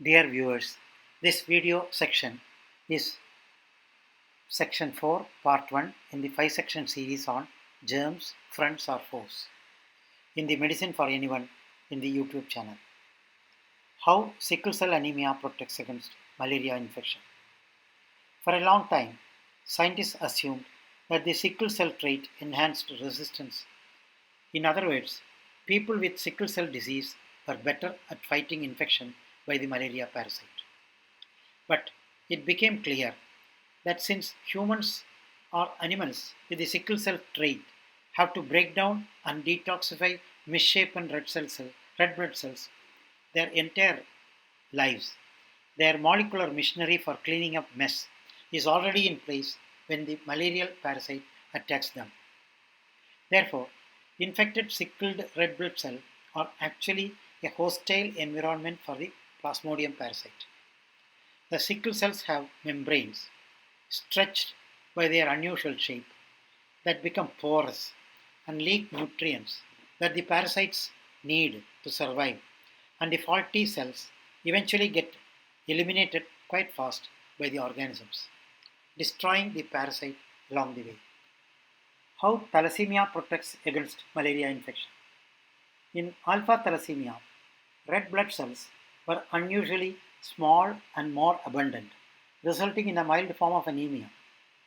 Dear viewers, this video section is section 4, part 1 in the 5-section series on germs, friends or foes in the Medicine for Anyone in the YouTube channel. How sickle cell anemia protects against malaria infection. For a long time, scientists assumed that the sickle cell trait enhanced resistance. In other words, people with sickle cell disease were better at fighting infection by the malaria parasite. But it became clear that since humans or animals with the sickle cell trait have to break down and detoxify misshapen red blood cells their entire lives, their molecular machinery for cleaning up mess is already in place when the malarial parasite attacks them. Therefore, infected sickled red blood cells are actually a hostile environment for the Plasmodium parasite. The sickle cells have membranes stretched by their unusual shape that become porous and leak nutrients that the parasites need to survive, and the faulty cells eventually get eliminated quite fast by the organisms, destroying the parasite along the way. How thalassemia protects against malaria infection. In alpha thalassemia, red blood cells were unusually small and more abundant, resulting in a mild form of anemia,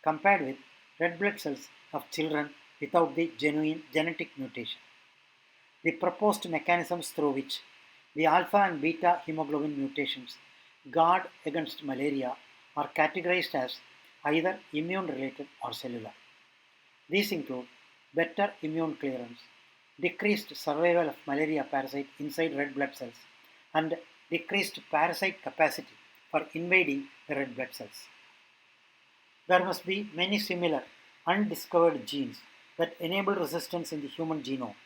compared with red blood cells of children without the genuine genetic mutation. The proposed mechanisms through which the alpha and beta hemoglobin mutations guard against malaria are categorized as either immune related or cellular. These include better immune clearance, decreased survival of malaria parasite inside red blood cells, and decreased parasite capacity for invading the red blood cells. There must be many similar undiscovered genes that enable resistance in the human genome,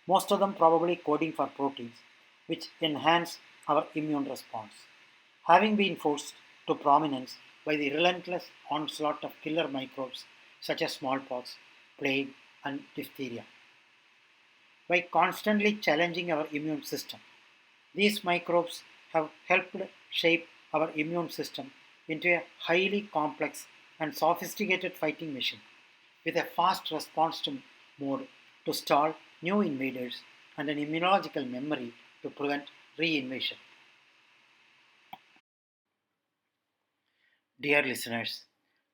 most of them probably coding for proteins which enhance our immune response, having been forced to prominence by the relentless onslaught of killer microbes such as smallpox, plague, and diphtheria. By constantly challenging our immune system, these microbes have helped shape our immune system into a highly complex and sophisticated fighting machine with a fast response mode to stall new invaders and an immunological memory to prevent reinvasion. Dear listeners,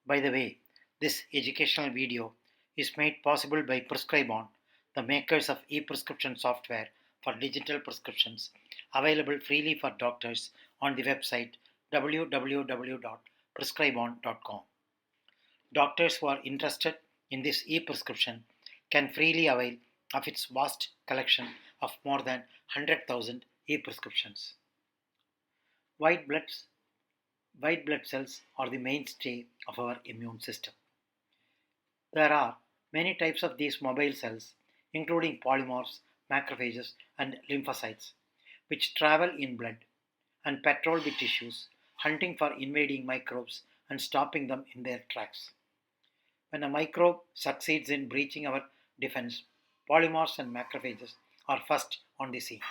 by the way, this educational video is made possible by Prescribon, the makers of e-prescription software for digital prescriptions, available freely for doctors on the website www.prescribon.com. Doctors who are interested in this e-prescription can freely avail of its vast collection of more than 100,000 e-prescriptions. White blood cells are the mainstay of our immune system. There are many types of these mobile cells, including polymorphs, macrophages, and lymphocytes, which travel in blood and patrol the tissues, hunting for invading microbes and stopping them in their tracks. When a microbe succeeds in breaching our defense, polymorphs and macrophages are first on the scene.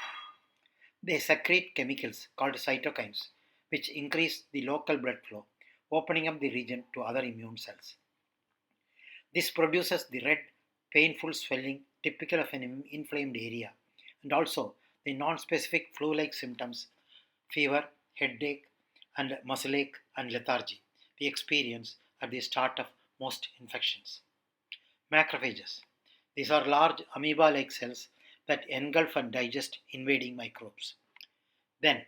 They secrete chemicals called cytokines, which increase the local blood flow, opening up the region to other immune cells. This produces the red, painful swelling typical of an inflamed area, and also the non-specific flu-like symptoms, fever, headache, and muscle ache and lethargy we experience at the start of most infections. Macrophages. These are large amoeba-like cells that engulf and digest invading microbes. Then,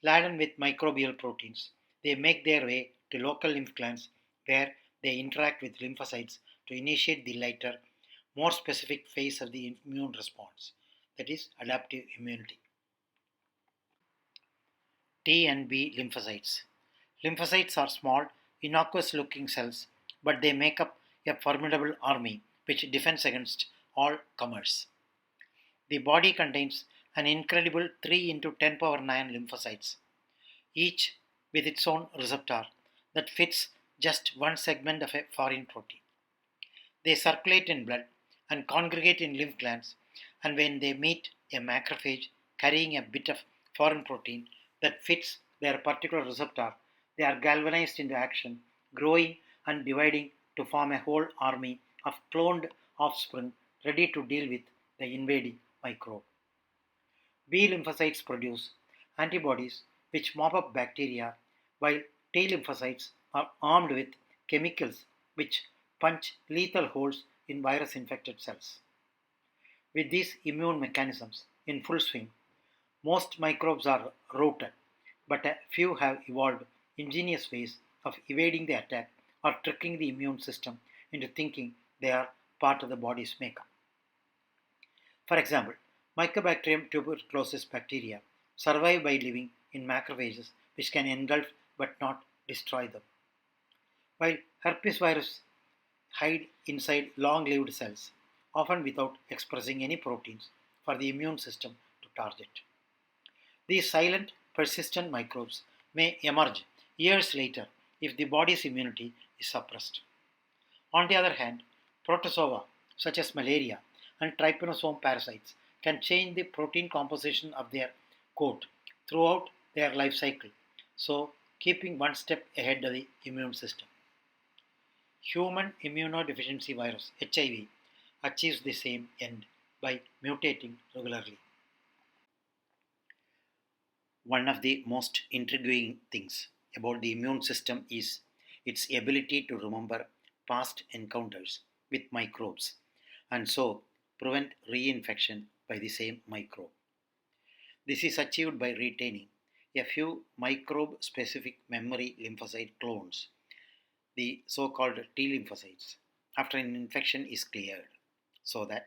laden with microbial proteins, they make their way to local lymph glands where they interact with lymphocytes to initiate the later, more specific phase of the immune response, that is, adaptive immunity. T and B lymphocytes. Lymphocytes are small, innocuous looking cells, but they make up a formidable army which defends against all comers. The body contains an incredible 3 into 10 power 9 lymphocytes, each with its own receptor that fits just one segment of a foreign protein. They circulate in blood and congregate in lymph glands, and when they meet a macrophage carrying a bit of foreign protein that fits their particular receptor, they are galvanized into action, growing and dividing to form a whole army of cloned offspring ready to deal with the invading microbe. B lymphocytes produce antibodies which mop up bacteria, while T lymphocytes are armed with chemicals which punch lethal holes in virus infected cells. With these immune mechanisms in full swing, most microbes are routed, but a few have evolved ingenious ways of evading the attack or tricking the immune system into thinking they are part of the body's makeup. For example, Mycobacterium tuberculosis bacteria survive by living in macrophages which can engulf but not destroy them, while herpes virus hide inside long-lived cells, often without expressing any proteins for the immune system to target. These silent, persistent microbes may emerge years later if the body's immunity is suppressed. On the other hand, protozoa such as malaria and trypanosome parasites can change the protein composition of their coat throughout their life cycle, so keeping one step ahead of the immune system. Human immunodeficiency virus (HIV) achieves the same end by mutating regularly. One of the most intriguing things about the immune system is its ability to remember past encounters with microbes and so prevent reinfection by the same microbe. This is achieved by retaining a few microbe specific memory lymphocyte clones, the so called T lymphocytes, after an infection is cleared, so that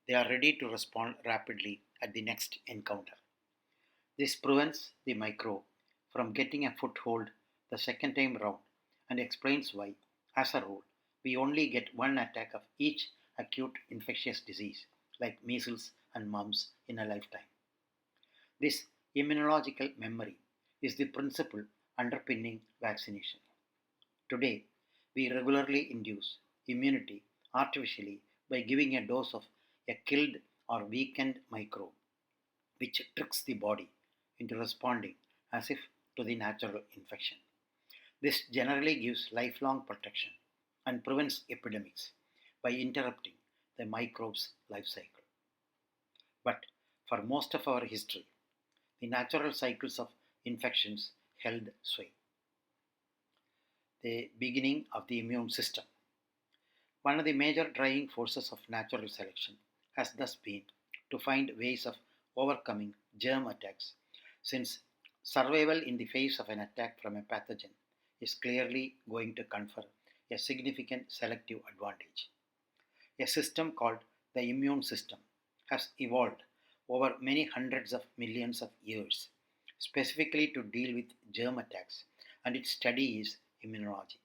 they are ready to respond rapidly at the next encounter. This prevents the microbe from getting a foothold the second time round and explains why, as a rule, we only get one attack of each acute infectious disease like measles and mumps in a lifetime. This immunological memory is the principle underpinning vaccination. Today, we regularly induce immunity artificially by giving a dose of a killed or weakened microbe, which tricks the body into responding as if to the natural infection. This generally gives lifelong protection and prevents epidemics by interrupting the microbe's life cycle. But for most of our history, the natural cycles of infections held sway. The beginning of the immune system. One of the major driving forces of natural selection has thus been to find ways of overcoming germ attacks, since survival in the face of an attack from a pathogen is clearly going to confer a significant selective advantage. A system called the immune system has evolved over many hundreds of millions of years, specifically to deal with germ attacks, and its study is immunology.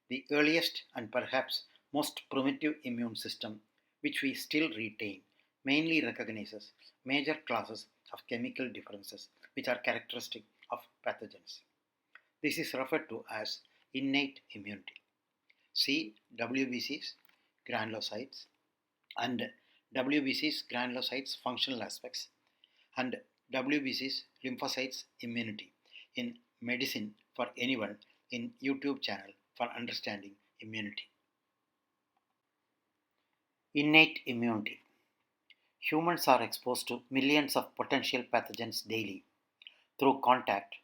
The earliest and perhaps most primitive immune system, which we still retain, mainly recognizes major classes of chemical differences which are characteristic of pathogens. This is referred to as innate immunity. See WBC's granulocytes and WBC's granulocytes functional aspects and WBC's lymphocytes immunity in Medicine for Anyone in YouTube channel for understanding immunity. Innate immunity. Humans are exposed to millions of potential pathogens daily through contact,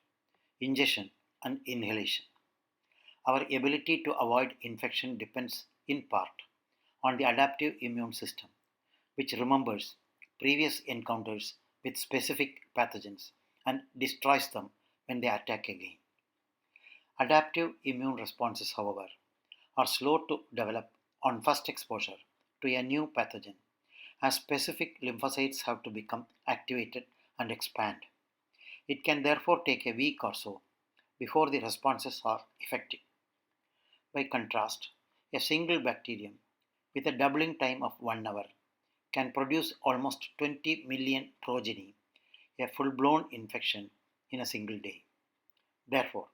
ingestion, and inhalation. Our ability to avoid infection depends in part on the adaptive immune system, which remembers previous encounters with specific pathogens and destroys them when they attack again. Adaptive immune responses, however, are slow to develop on first exposure to a new pathogen, as specific lymphocytes have to become activated and expand. It can therefore take a week or so before the responses are effective. By contrast, a single bacterium with a doubling time of 1 hour can produce almost 20 million progeny, a full-blown infection in a single day. Therefore,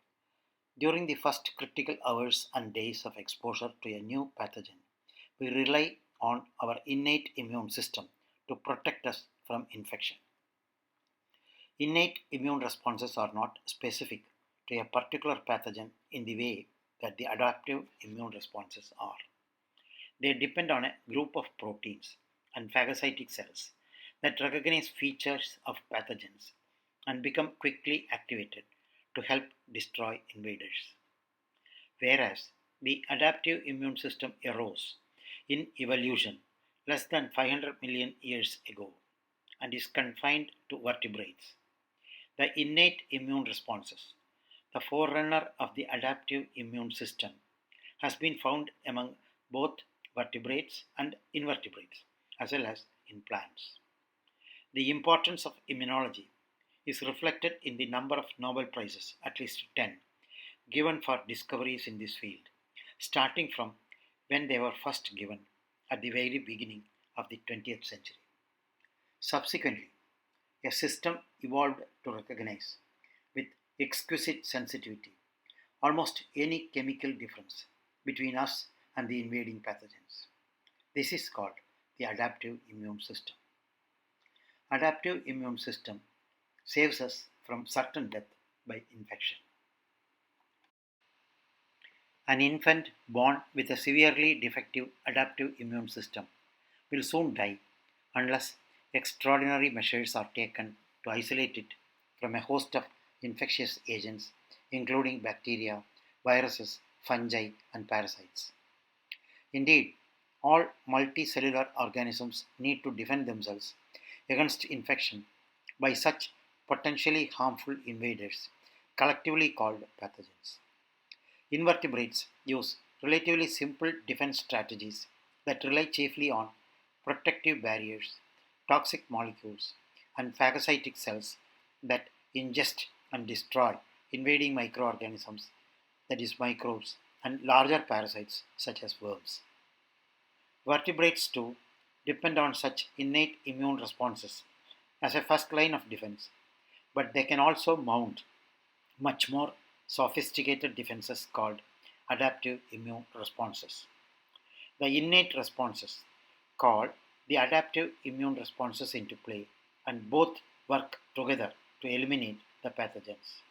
during the first critical hours and days of exposure to a new pathogen, we rely on our innate immune system to protect us from infection. Innate immune responses are not specific to a particular pathogen in the way that the adaptive immune responses are. They depend on a group of proteins and phagocytic cells that recognize features of pathogens and become quickly activated to help destroy invaders. Whereas the adaptive immune system arose in evolution less than 500 million years ago and is confined to vertebrates. The innate immune responses, the forerunner of the adaptive immune system, has been found among both vertebrates and invertebrates, as well as in plants. The importance of immunology is reflected in the number of Nobel Prizes, at least 10, given for discoveries in this field, starting from when they were first given at the very beginning of the 20th century. Subsequently, a system evolved to recognize, with exquisite sensitivity, almost any chemical difference between us and the invading pathogens. This is called the adaptive immune system. Adaptive immune system saves us from certain death by infection. An infant born with a severely defective adaptive immune system will soon die unless extraordinary measures are taken to isolate it from a host of infectious agents, including bacteria, viruses, fungi, and parasites. Indeed, all multicellular organisms need to defend themselves against infection by such potentially harmful invaders, collectively called pathogens. Invertebrates use relatively simple defense strategies that rely chiefly on protective barriers, toxic molecules, and phagocytic cells that ingest and destroy invading microorganisms, that is, microbes, and larger parasites such as worms. Vertebrates too depend on such innate immune responses as a first line of defense, but they can also mount much more sophisticated defenses called adaptive immune responses. The innate responses called the adaptive immune responses into play, and both work together to eliminate the pathogens.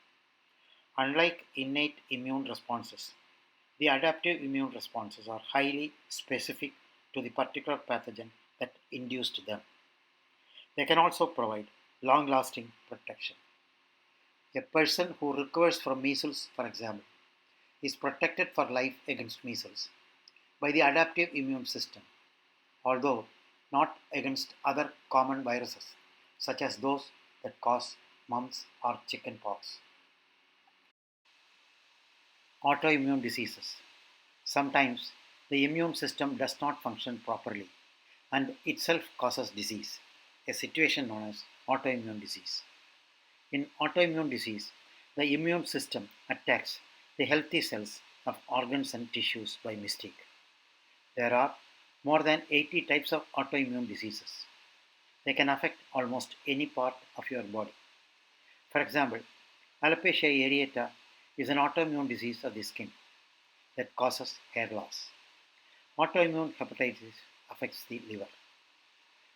Unlike innate immune responses, the adaptive immune responses are highly specific to the particular pathogen that induced them. They can also provide long lasting protection. A person who recovers from measles, for example, is protected for life against measles by the adaptive immune system, although not against other common viruses, such as those that cause mumps or chickenpox. Autoimmune diseases. Sometimes the immune system does not function properly and itself causes disease, a situation known as autoimmune disease. In autoimmune disease, the immune system attacks the healthy cells of organs and tissues by mistake. There are more than 80 types of autoimmune diseases. They can affect almost any part of your body. For example, alopecia areata is an autoimmune disease of the skin that causes hair loss. Autoimmune hepatitis affects the liver.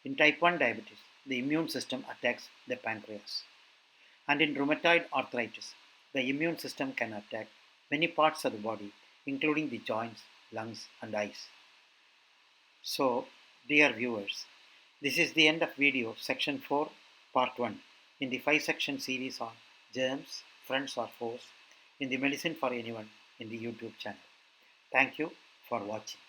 In type 1 diabetes, the immune system attacks the pancreas. And in rheumatoid arthritis, the immune system can attack many parts of the body, including the joints, lungs, and eyes. So, dear viewers, this is the end of video section 4, part 1 in the 5-section series on germs, friends or foes in the Medicine for Anyone in the YouTube channel. Thank you for watching.